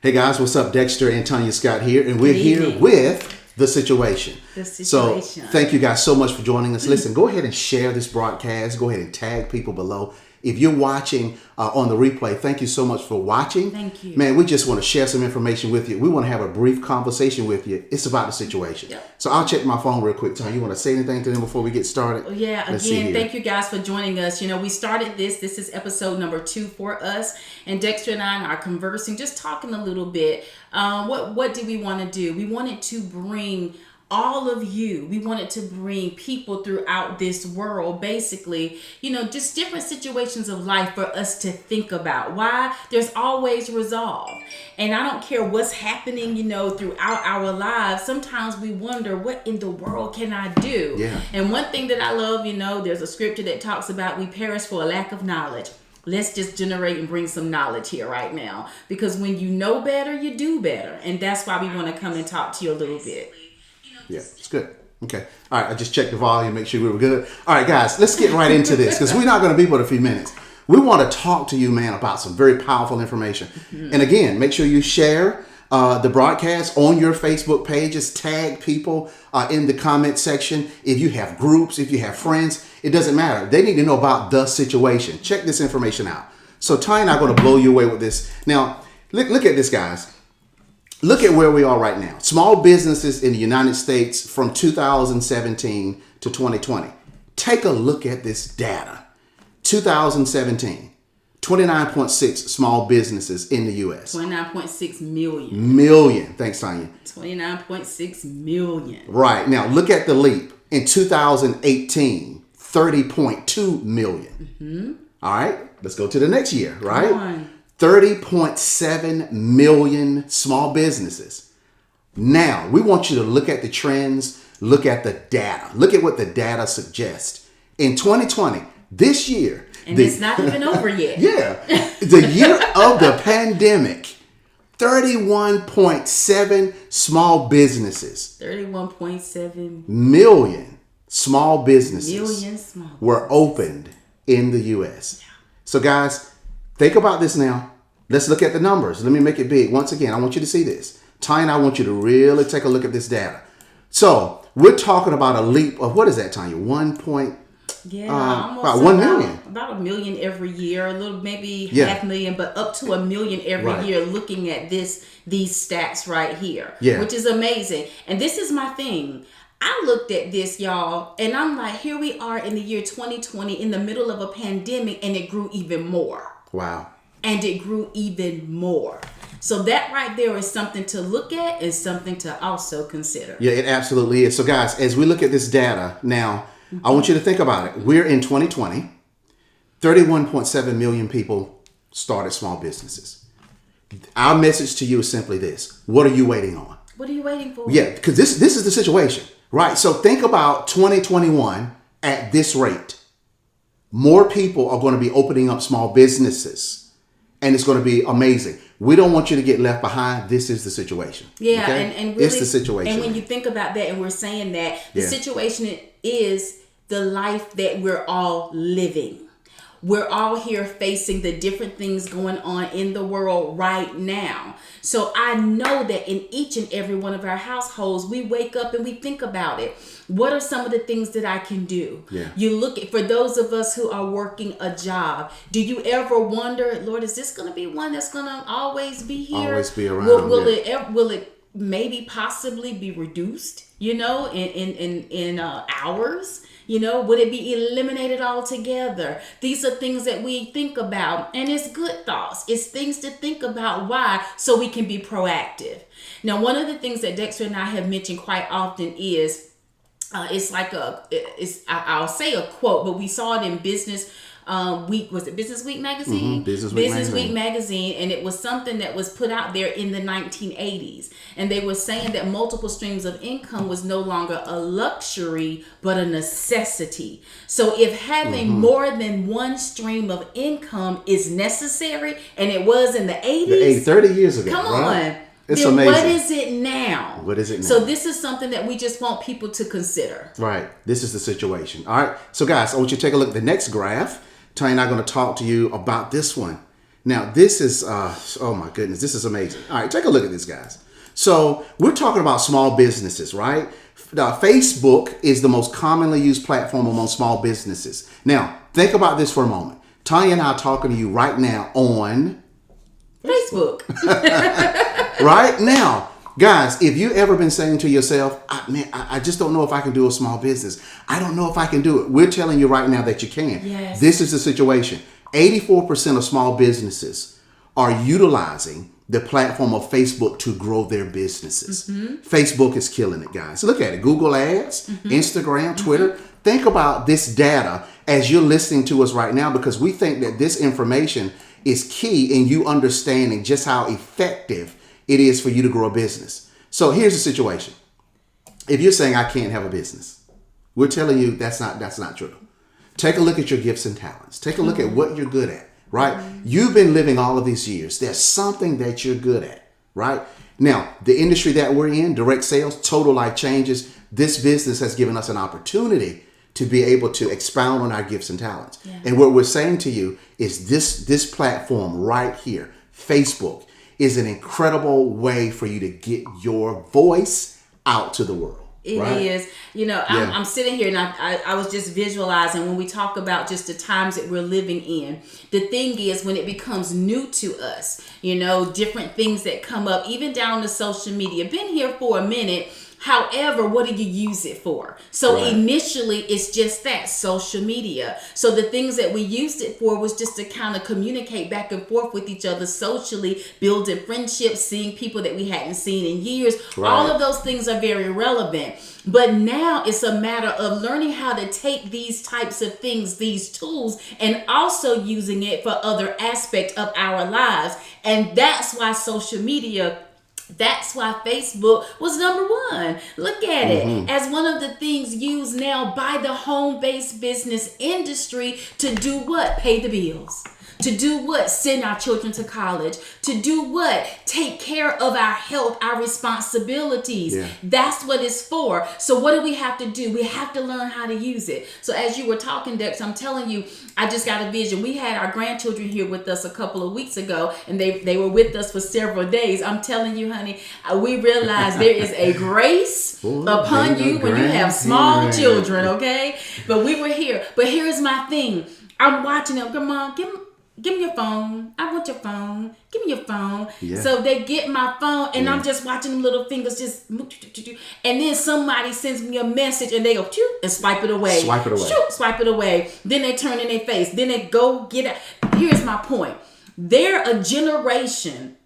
Hey guys, what's up? Dexter and Tanya Scott here, and we're here with The Situation. So thank you guys so much for joining us. Listen, go ahead and share this broadcast. Go ahead and tag people below. If you're watching on the replay, thank you so much for watching. Thank you. Man, we just want to share some information with you. We want to have a brief conversation with you. It's about the situation. Yep. So I'll check my phone real quick. Tanya, you want to say anything to them before we get started? Yeah, again, thank you guys for joining us. You know, we started this. This is episode number 2 for us. And Dexter and I are conversing, just talking a little bit. What do we want to do? We wanted to bring all of you, we wanted to bring people throughout this world, basically, you know, just different situations of life for us to think about. Why? There's always resolve. And I don't care what's happening, you know, throughout our lives. Sometimes we wonder, what in the world can I do? Yeah. And one thing that I love, you know, there's a scripture that talks about we perish for a lack of knowledge. Let's just generate and bring some knowledge here right now. Because when you know better, you do better. And that's why we want to come and talk to you a little bit. Yeah, it's good. Okay. All right. I just checked the volume, make sure we were good. All right, guys, let's get right into this because we're not going to be but a few minutes. We want to talk to you, man, about some very powerful information. Mm-hmm. And again, make sure you share the broadcast on your Facebook pages. Tag people in the comment section. If you have groups, if you have friends, it doesn't matter. They need to know about the situation. Check this information out. So Ty and I are going to blow you away with this. Now, look at this, guys. Look at where we are right now. Small businesses in the United States from 2017 to 2020. Take a look at this data. 2017, 29.6 small businesses in the U.S. 29.6 million. Thanks, Tanya. 29.6 million. Right. Now, look at the leap. In 2018, 30.2 million. Mm-hmm. All right. Let's go to the next year, right? Come on. 30.7 million small businesses. Now, we want you to look at the trends, look at the data. Look at what the data suggests. In 2020, this year. And it's not even over yet. Yeah. The year of the pandemic, 31.7 small businesses. 31.7 million small businesses were opened in the U.S. So, guys, think about this now. Let's look at the numbers. Let me make it big. Once again, I want you to see this. Ty and I want you to really take a look at this data. So we're talking about a leap of, what is that, Tanya? Almost about 1 million. About 1 million every year, a little maybe half million, but up to 1 million every year looking at these stats right here, which is amazing. And this is my thing. I looked at this, y'all, and I'm like, here we are in the year 2020 in the middle of a pandemic, and it grew even more. Wow. And it grew even more. So that right there is something to look at and something to also consider. Yeah, it absolutely is. So guys, as we look at this data now, I want you to think about it. We're in 2020. 31.7 million people started small businesses. Our message to you is simply this. What are you waiting on? What are you waiting for? Yeah, because this is the situation, right? So think about 2021 at this rate. More people are going to be opening up small businesses. And it's going to be amazing. We don't want you to get left behind. This is the situation. Yeah, okay? and really, it's the situation. And when you think about that, and we're saying that the situation is the life that we're all living. We're all here facing the different things going on in the world right now. So I know that in each and every one of our households, we wake up and we think about it. What are some of the things that I can do? Yeah. You look at, for those of us who are working a job, do you ever wonder, Lord, is this going to be one that's going to always be here? Always be around. Will it maybe possibly be reduced, you know, in hours? You know, would it be eliminated altogether? These are things that we think about, and it's good thoughts. It's things to think about. Why? So we can be proactive. Now, one of the things that Dexter and I have mentioned quite often is, I'll say a quote, but we saw it in Business Week. Was it Business Week magazine? Mm-hmm. Business Week magazine, and it was something that was put out there in the 1980s, and they were saying that multiple streams of income was no longer a luxury but a necessity. So if having more than one stream of income is necessary, and it was in the 80s, 30 years ago, come right? on. It's then amazing. what is it now? What is it now? So this is something that we just want people to consider. Right. This is the situation. All right. So guys, I want you to take a look at the next graph. Tanya and I are going to talk to you about this one. Now, this is, oh my goodness, this is amazing. All right, take a look at this, guys. So we're talking about small businesses, right? Facebook is the most commonly used platform among small businesses. Now, think about this for a moment. Tanya and I are talking to you right now on Facebook. Right now. Guys, if you ever been saying to yourself, I just don't know if I can do a small business. I don't know if I can do it. We're telling you right now that you can. Yes. This is the situation. 84% of small businesses are utilizing the platform of Facebook to grow their businesses. Facebook is killing it, guys. Look at it. Google Ads, Instagram, Twitter. Think about this data as you're listening to us right now, because we think that this information is key in you understanding just how effective it is for you to grow a business. So here's the situation. If you're saying I can't have a business, we're telling you that's not true. Take a look at your gifts and talents. Take a look at what you're good at, right? You've been living all of these years. There's something that you're good at, right? Now, the industry that we're in, direct sales, total life changes. This business has given us an opportunity to be able to expound on our gifts and talents. Yeah. And what we're saying to you is this platform right here, Facebook, is an incredible way for you to get your voice out to the world. It is. You know, I'm sitting here and I was just visualizing when we talk about just the times that we're living in. The thing is, when it becomes new to us, you know, different things that come up, even down to social media. Been here for a minute. However, what do you use it for? So initially, it's just that, social media. So the things that we used it for was just to kind of communicate back and forth with each other socially, building friendships, seeing people that we hadn't seen in years. Right. All of those things are very relevant. But now it's a matter of learning how to take these types of things, these tools, and also using it for other aspects of our lives. And that's why social media, that's why Facebook was number one. Look at it as one of the things used now by the home-based business industry to do what? Pay the bills. To do what? Send our children to college. To do what? Take care of our health, our responsibilities. Yeah. That's what it's for. So what do we have to do? We have to learn how to use it. So as you were talking, Dex, I'm telling you, I just got a vision. We had our grandchildren here with us a couple of weeks ago, and they were with us for several days. I'm telling you, honey, we realized there is a grace upon you when you have small children, okay? But we were here. But here's my thing. I'm watching them. Come on, give me your phone. I want your phone. Give me your phone. Yeah. So they get my phone, and I'm just watching them little fingers just move. And then somebody sends me a message, and they go, and swipe it away. Swipe it away. Then they turn in their face. Then they go get it. Here's my point. They're a generation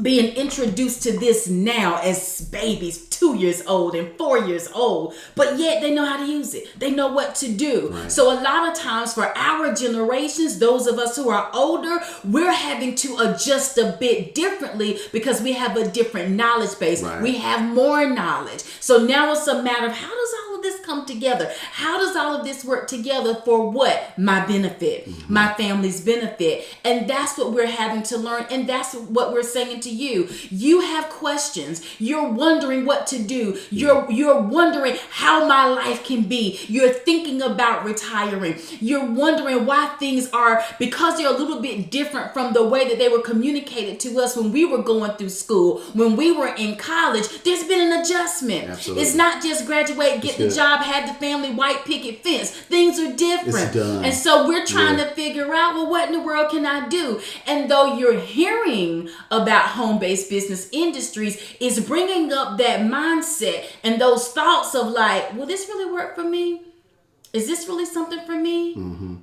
being introduced to this now as babies, 2 years old and 4 years old, but yet they know how to use it. They know what to do. Right. So a lot of times for our generations, those of us who are older, we're having to adjust a bit differently because we have a different knowledge base. Right. We have more knowledge. So now it's a matter of how does all of this come together? How does all of this work together for what? My benefit, my family's benefit. And that's what we're having to learn. And that's what we're saying to you. You have questions. You're wondering what to do. You're wondering how my life can be. You're thinking about retiring. You're wondering why things are, because they're a little bit different from the way that they were communicated to us when we were going through school, when we were in college. There's been an adjustment. Absolutely. It's not just graduate, get the job, have the family, white picket fence. Things are different. And so we're trying to figure out, well, what in the world can I do? And though you're hearing about home-based business industries, is bringing up that mindset and those thoughts of like, will this really work for me? Is this really something for me?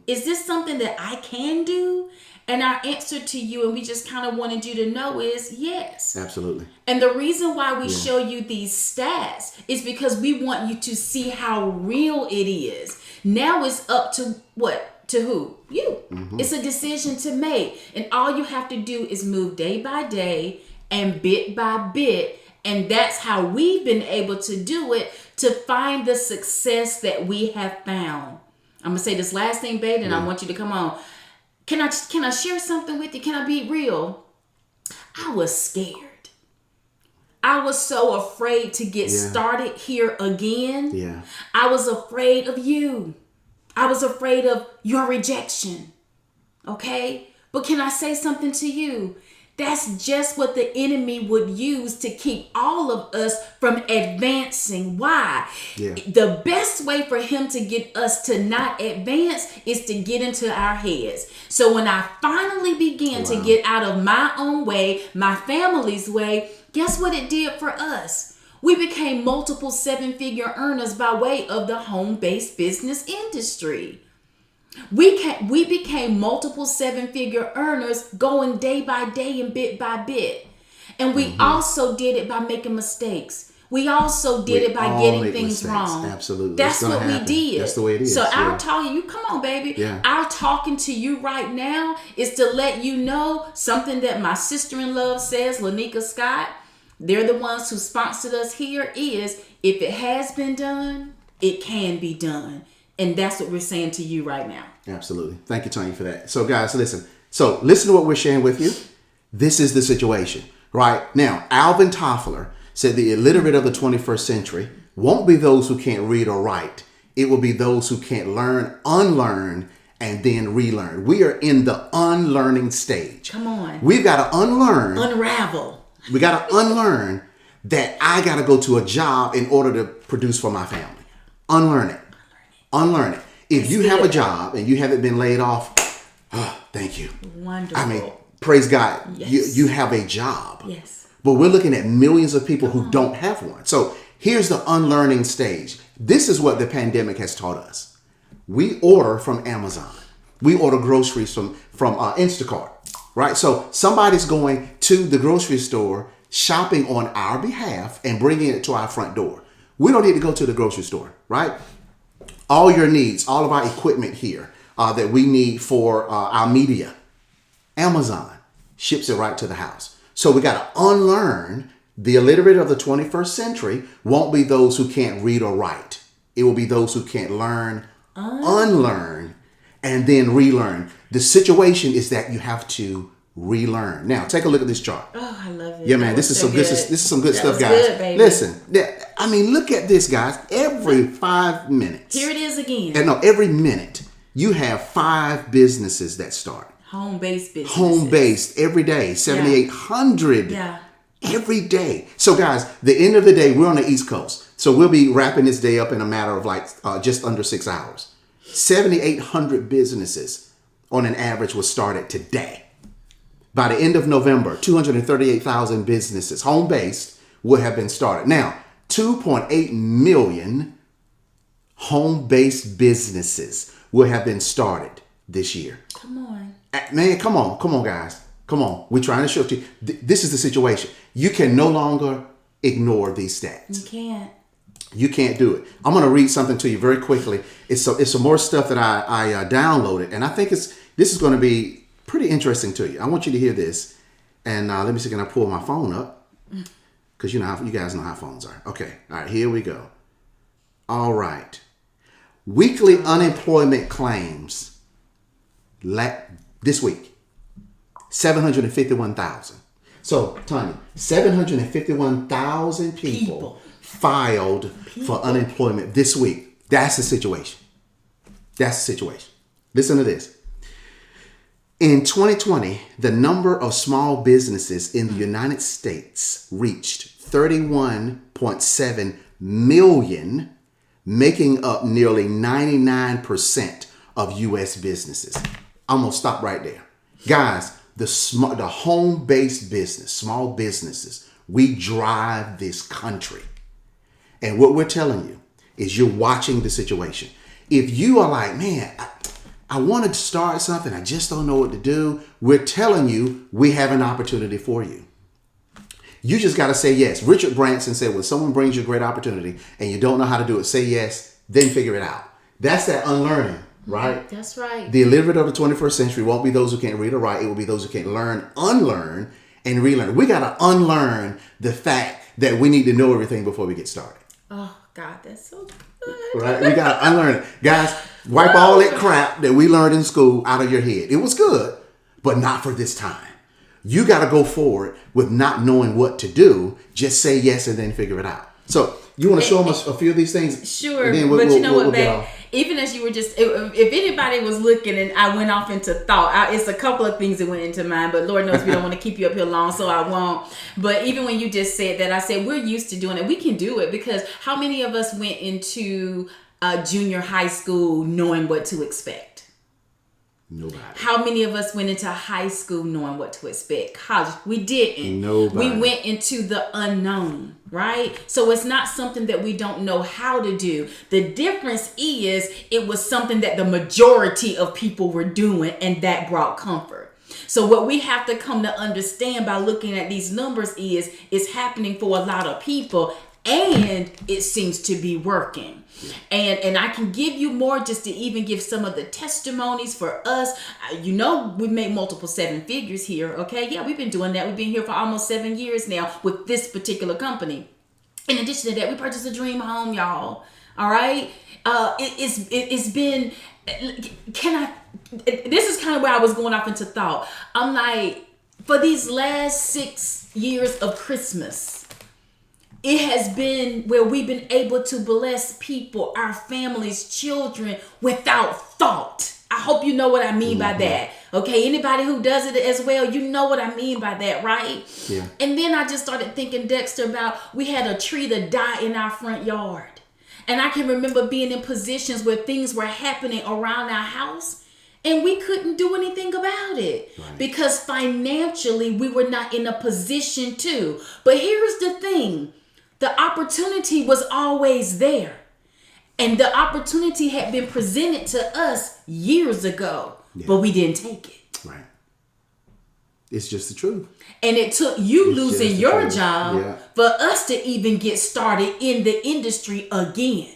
Is this something that I can do? And our answer to you, and we just kind of wanted you to know, is yes. Absolutely. And the reason why we show you these stats is because we want you to see how real it is. Now it's up to what? To who? You. It's a decision to make. And all you have to do is move day by day and bit by bit. And that's how we've been able to do it, to find the success that we have found. I'm going to say this last thing, babe, and I want you to come on. Can I share something with you? Can I be real? I was scared. I was so afraid to get started here again. Yeah. I was afraid of you. I was afraid of your rejection. Okay? But can I say something to you? That's just what the enemy would use to keep all of us from advancing. Why? Yeah. The best way for him to get us to not advance is to get into our heads. So when I finally began to get out of my own way, my family's way, guess what it did for us? We became multiple 7-figure earners by way of the home-based business industry. We became multiple 7-figure earners going day by day and bit by bit. And we also did it by making mistakes. We also did it by getting things wrong. Absolutely. That's what we did. That's the way it is. So our talking, you come on, baby. Yeah. Our talking to you right now is to let you know something that my sister-in-law says, Lanika Scott. They're the ones who sponsored us here is, if it has been done, it can be done. And that's what we're saying to you right now. Absolutely. Thank you, Tanya, for that. So, guys, listen. So, listen to what we're sharing with you. This is the situation, right? Now, Alvin Toffler said the illiterate of the 21st century won't be those who can't read or write. It will be those who can't learn, unlearn, and then relearn. We are in the unlearning stage. Come on. We've got to unlearn. Unravel. We got to unlearn that I got to go to a job in order to produce for my family. Unlearn it. Unlearn it. If you have a job and you haven't been laid off, thank you. Wonderful. I mean, praise God, Yes. you have a job. Yes. But we're looking at millions of people who don't have one. So here's the unlearning stage. This is what the pandemic has taught us. We order from Amazon. We order groceries from Instacart, right? So somebody's going to the grocery store, shopping on our behalf and bringing it to our front door. We don't need to go to the grocery store, right? All your needs, all of our equipment here that we need for our media, Amazon ships it right to the house. So we got to unlearn. The illiterate of the 21st century won't be those who can't read or write. It will be those who can't learn, unlearn, and then relearn. The situation is that you have to relearn. Now, take a look at this chart. Oh, I love it. Yeah, man, this is some good. This is some good stuff, guys. Good, baby. Listen, I mean, look at this, guys. Every 5 minutes. Here it is again. And no, every minute you have 5 businesses that start. Home-based business. Home-based every day, 7,800 every day. So, guys, the end of the day, we're on the East Coast. So we'll be wrapping this day up in a matter of like just under 6 hours. 7,800 businesses on an average was started today. By the end of November, 238,000 businesses, home-based, will have been started. Now, 2.8 million home-based businesses will have been started this year. Come on. Man, come on, guys. Come on. We're trying to show it to you. This is the situation. You can no longer ignore these stats. You can't. You can't do it. I'm going to read something to you very quickly. It's some more stuff that I downloaded, and I think this is going to be pretty interesting to you. I want you to hear this. And let me see, can I pull my phone up? Because you guys know how phones are. Okay. All right, here we go. All right. Weekly unemployment claims this week, 751,000. So, Tanya, 751,000 people filed for unemployment this week. That's the situation. That's the situation. Listen to this. In 2020, the number of small businesses in the United States reached 31.7 million, making up nearly 99% of U.S. businesses. I'm going to stop right there. Guys, the home-based business, small businesses, we drive this country. And what we're telling you is you're watching the situation. If you are like, man, I wanted to start something, I just don't know what to do, we're telling you we have an opportunity for you. You just got to say yes. Richard Branson said, when someone brings you a great opportunity and you don't know how to do it, say yes, then figure it out. That's that unlearning, right? That's right. The illiterate of the 21st century won't be those who can't read or write. It will be those who can't learn, unlearn, and relearn. We got to unlearn the fact that we need to know everything before we get started. Oh, God, that's so good. Right? We got to unlearn it. Guys, wipe all that crap that we learned in school out of your head. It was good, but not for this time. You got to go forward with not knowing what to do. Just say yes and then figure it out. So you want to show them a few of these things? Sure, but you know what, babe? even as you were just, if anybody was looking and I went off into thought, it's a couple of things that went into mind, but Lord knows we don't want to keep you up here long, so I won't. But even when you just said that, I said, we're used to doing it. We can do it because how many of us went into junior high school knowing what to expect? Nobody. How many of us went into high school knowing what to expect? College, we didn't. Nobody. We went into the unknown, right? So it's not something that we don't know how to do. The difference is it was something that the majority of people were doing, and that brought comfort. So what we have to come to understand by looking at these numbers is it's happening for a lot of people, and it seems to be working. And I can give you more just to even give some of the testimonies for us. You know, we've made multiple 7 figures here. Okay. Yeah, we've been doing that. We've been here for almost 7 years now with this particular company. In addition to that, we purchased a dream home, y'all. All right. It's been, this is kind of where I was going off into thought. I'm like, for these last 6 years of Christmas, it has been where we've been able to bless people, our families, children, without thought. I hope you know what I mean by that. Okay, anybody who does it as well, you know what I mean by that, right? Yeah. And then I just started thinking, Dexter, about we had a tree to die in our front yard. And I can remember being in positions where things were happening around our house and we couldn't do anything about it because financially we were not in a position to. But here's the thing. The opportunity was always there. And the opportunity had been presented to us years ago, but we didn't take it. Right. It's just the truth. And it took you losing your job for us to even get started in the industry again.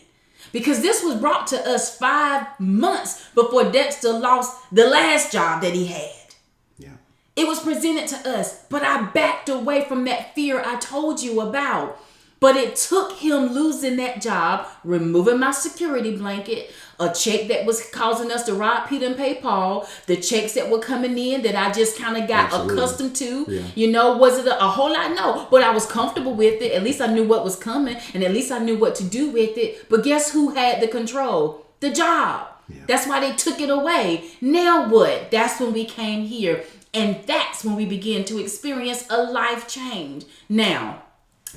Because this was brought to us 5 months before Dexter lost the last job that he had. Yeah. It was presented to us, but I backed away from that fear I told you about. But it took him losing that job, removing my security blanket, a check that was causing us to rob Peter and pay Paul, the checks that were coming in that I just kind of got accustomed to. Yeah. You know, was it a whole lot? No, but I was comfortable with it. At least I knew what was coming, and at least I knew what to do with it. But guess who had the control? The job. Yeah. That's why they took it away. Now what? That's when we came here, and that's when we began to experience a life change. Now,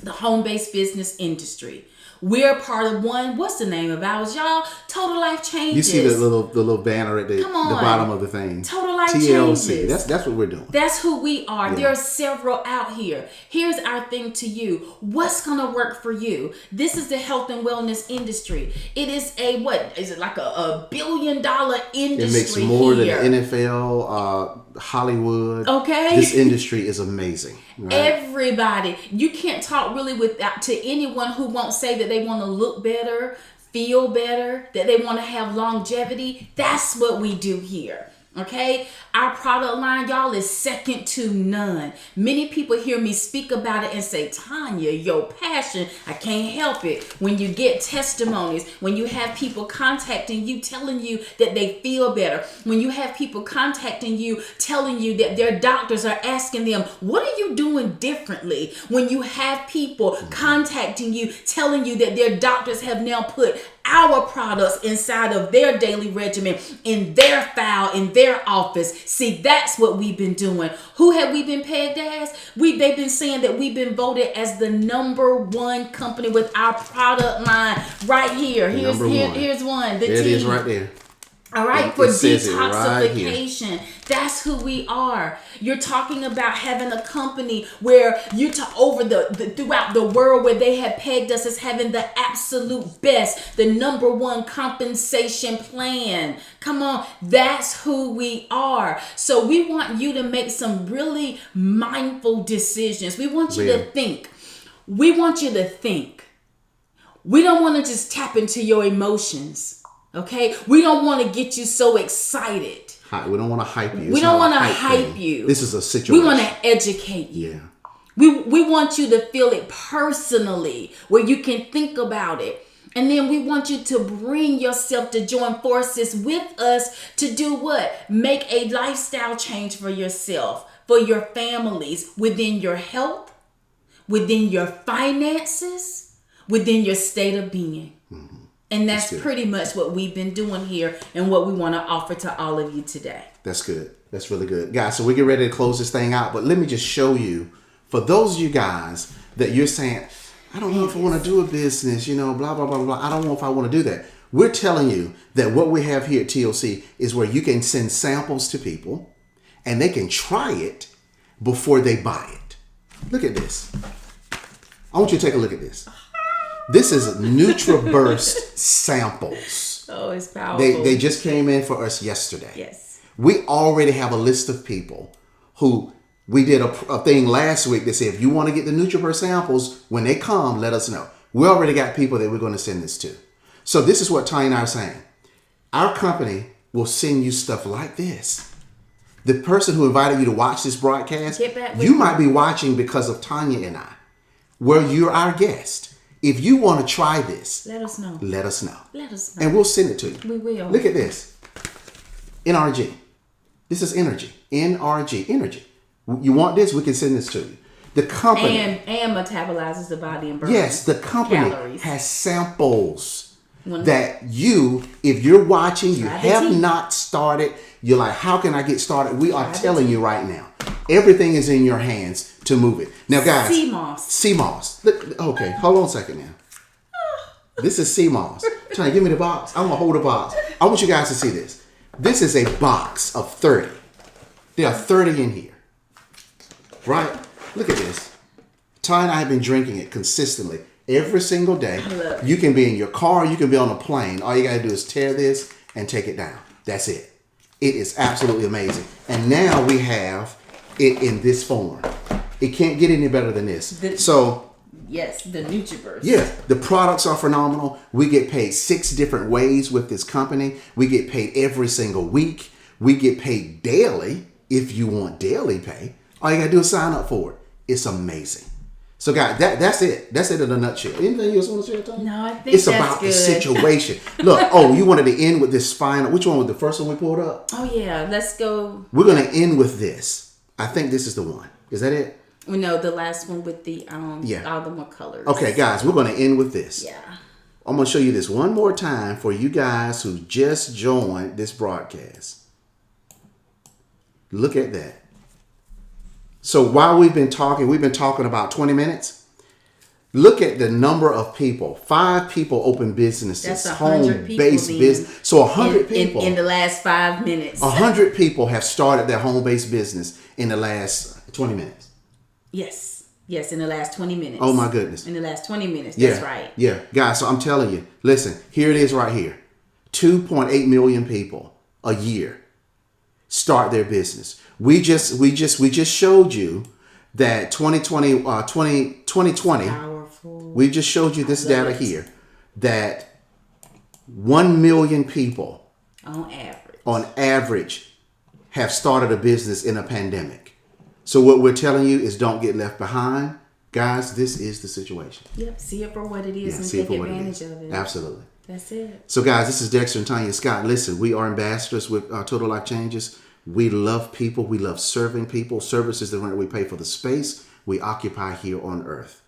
the home-based business industry. We're part of one. What's the name of ours, y'all? Total Life Changes. You see the little banner at the bottom of the thing. Total Life TLC. Changes. That's what we're doing. That's who we are. Yeah. There are several out here. Here's our thing to you. What's gonna work for you? This is the health and wellness industry. It is what is it like a $1 billion industry? It makes more than the NFL, Hollywood. Okay. This industry is amazing. Right? Everybody. You can't talk really to anyone who won't say that they want to look better, feel better, that they want to have longevity. That's what we do here. Okay, our product line, y'all, is second to none. Many people hear me speak about it and say, Tanya, your passion, I can't help it. When you get testimonies, when you have people contacting you, telling you that they feel better, when you have people contacting you, telling you that their doctors are asking them, what are you doing differently? When you have people contacting you, telling you that their doctors have now put our products inside of their daily regimen, in their file, in their office. See, that's what we've been doing. Who have we been pegged as? They've been saying that we've been voted as the #1 company with our product line right here. Here's one. There it is right there. All right, for detoxification. Right, that's who we are. You're talking about having a company where throughout the world where they have pegged us as having the absolute best, the #1 compensation plan. Come on, that's who we are. So we want you to make some really mindful decisions. We want you to think. We want you to think. We don't want to just tap into your emotions. Okay, we don't want to get you so excited. We don't want to hype you. We don't want to hype you. This is a situation. We want to educate you. Yeah. We want you to feel it personally, where you can think about it. And then we want you to bring yourself to join forces with us to do what? Make a lifestyle change for yourself, for your families, within your health, within your finances, within your state of being. Mm-hmm. And that's pretty much what we've been doing here and what we want to offer to all of you today. That's good. That's really good. Guys, so we get ready to close this thing out. But let me just show you, for those of you guys that you're saying, I don't know if I want to do a business, blah, blah, blah, blah. I don't know if I want to do that. We're telling you that what we have here at TLC is where you can send samples to people and they can try it before they buy it. Look at this. I want you to take a look at this. This is NUTRABURST samples. Oh, it's powerful. They just came in for us yesterday. Yes. We already have a list of people who we did a thing last week that said, if you want to get the NUTRABURST samples, when they come, let us know. We already got people that we're going to send this to. So this is what Tanya and I are saying. Our company will send you stuff like this. The person who invited you to watch this broadcast, you might be watching because of Tanya and I, where you're our guest. If you want to try this, let us know. Let us know. Let us know. And we'll send it to you. We will. Look at this. NRG. This is energy. NRG. Energy. You want this? We can send this to you. The company. And metabolizes the body and burns. Yes, the company calories. has samples that you, if you're watching, you have not started, you're like, how can I get started? We are telling you right now. Everything is in your hands to move it. Now, guys. Sea moss. Okay, hold on a second now. This is sea moss. Trying to give me the box. I'm going to hold the box. I want you guys to see this. This is a box of 30. There are 30 in here. Right? Look at this. Ty and I have been drinking it consistently every single day. You can be in your car. You can be on a plane. All you got to do is tear this and take it down. That's it. It is absolutely amazing. And now we have it in this form. It can't get any better than this. Yes, the NutriBurst. Yeah, the products are phenomenal. We get paid 6 different ways with this company. We get paid every single week. We get paid daily if you want daily pay. All you got to do is sign up for it. It's amazing. So, guys, that's it. That's it in a nutshell. Anything else you want to share, Tony? No, I think it's about the situation. Look, you wanted to end with this final. Which one was the first one we pulled up? Oh, yeah. Let's go. We're going to end with this. I think this is the one. Is that it? No, the last one with the all the more colors. Okay, guys, we're going to end with this. Yeah. I'm going to show you this one more time for you guys who just joined this broadcast. Look at that. So while we've been talking about 20 minutes. Look at the number of people. 5 people open businesses. That's 100 home-based business. So 100 people. In the last 5 minutes. 100 people have started their home-based business in the last 20 minutes. Yes, in the last 20 minutes. Oh my goodness. In the last 20 minutes, that's right. Yeah, guys, so I'm telling you, listen, here it is right here. 2.8 million people a year start their business. We just showed you that 2020 Powerful. we just showed you this data here that 1 million people on average have started a business in a pandemic. So what we're telling you is don't get left behind. Guys, this is the situation. Yep, see it for what it is and take advantage of it. Absolutely. That's it. So guys, this is Dexter and Tanya Scott. Listen, we are ambassadors with Total Life Changes. We love people. We love serving people. Service is the rent we pay for the space we occupy here on earth.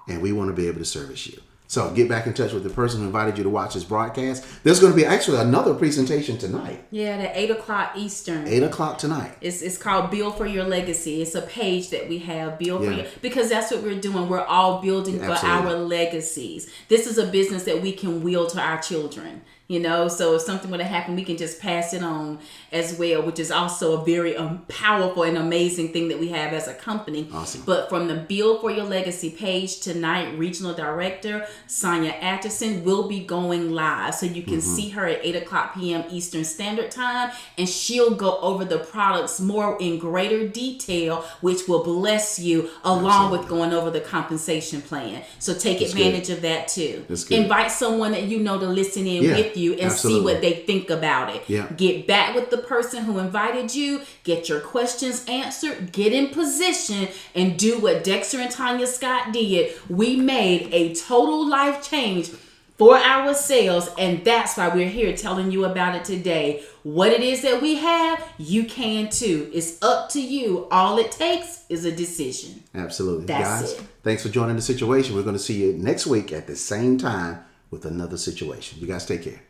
And we want to be able to service you. So get back in touch with the person who invited you to watch this broadcast. There's going to be actually another presentation tonight. Yeah, at 8 o'clock Eastern. 8 o'clock tonight. It's called Build for Your Legacy. It's a page that we have, Build for Your, because that's what we're doing. We're all building for our legacies. This is a business that we can will to our children. So if something would have happened, we can just pass it on as well, which is also a very powerful and amazing thing that we have as a company. Awesome. But from the Build for Your Legacy page tonight, Regional Director Sonia Atchison will be going live. So you can see her at 8 o'clock p.m. Eastern Standard Time, and she'll go over the products more in greater detail, which will bless you along with going over the compensation plan. So take advantage of that too. Invite someone that you know to listen in with you and see what they think about it. Get back with the person who invited you, get your questions answered, get in position, and do what Dexter and Tanya Scott did. We made a total life change for ourselves, and that's why we're here telling you about it today. What it is that we have, you can too. It's up to you. All it takes is a decision. Absolutely. That's Guys, it. Thanks for joining the situation. We're going to see you next week at the same time with another situation. You guys take care.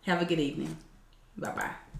Have a good evening. Bye-bye.